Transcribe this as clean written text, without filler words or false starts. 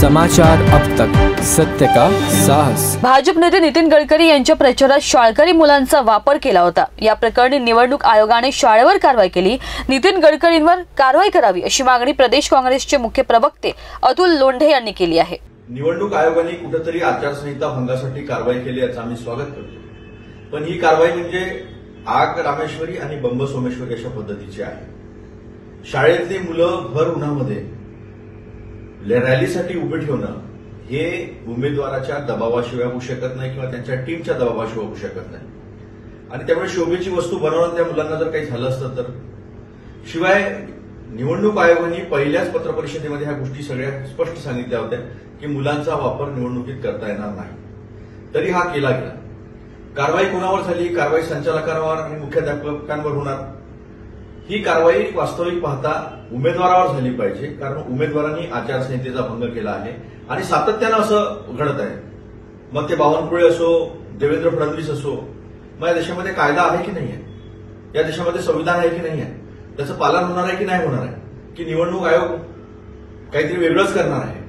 समाचार अब तक, सत्य का साहस। भाजप नेते नितीन गडकरी यांच्या प्रचारात शाळकरी मुलांचा वापर केला होता। या प्रकरणी निवडणूक आयोगाने शाळेवर कारवाई केली। नितीन गडकरींवर कारवाई करावी अशी मागणी प्रदेश काँग्रेसचे मुख्य प्रवक्ते अतुल लोंढे यांनी केली आहे। निवडणूक आयोगाने कुठेतरी आचारसंहिता भंगासाठी कारवाई केली याचं आम्ही स्वागत करतो, पण ही कारवाई म्हणजे आग रामेश्वरी आणि बंब सोमेश्वरी अशा पद्धतीची आहे। शाळेतली मुलं भर उन्हामध्ये रॅलीसाठी उभे ठेवणं हे उमेदवाराच्या दबावाशिवाय होऊ शकत नाही किंवा त्यांच्या टीमच्या दबावाशिवाय होऊ शकत नाही, आणि त्यामुळे शोभेची वस्तू बनवणं त्या मुलांना जर काही झालं असतं तर। शिवाय निवडणूक आयोगाने पहिल्याच पत्रपरिषदेमध्ये ह्या गोष्टी सगळ्या स्पष्ट सांगितल्या होत्या की मुलांचा वापर निवडणुकीत करता येणार नाही, तरी हा केला गेला। कारवाई कोणावर झाली? कारवाई संचालकांवर आणि मुख्याध्यापकांवर होणार। ही कारवाई वास्तविक पाहता उमेदवारावर झाली पाहिजे, कारण उमेदवारांनी आचारसंहितेचा भंग केला आहे आणि सातत्यानं असं घडत आहे। मग ते बावनकुळे असो, देवेंद्र फडणवीस असो, मग या देशामध्ये कायदा आहे की नाही आहे? या देशामध्ये संविधान आहे की नाही आहे? त्याचं पालन होणार आहे की नाही होणार आहे? की निवडणूक आयोग काहीतरी वेगळंच करणार आहे?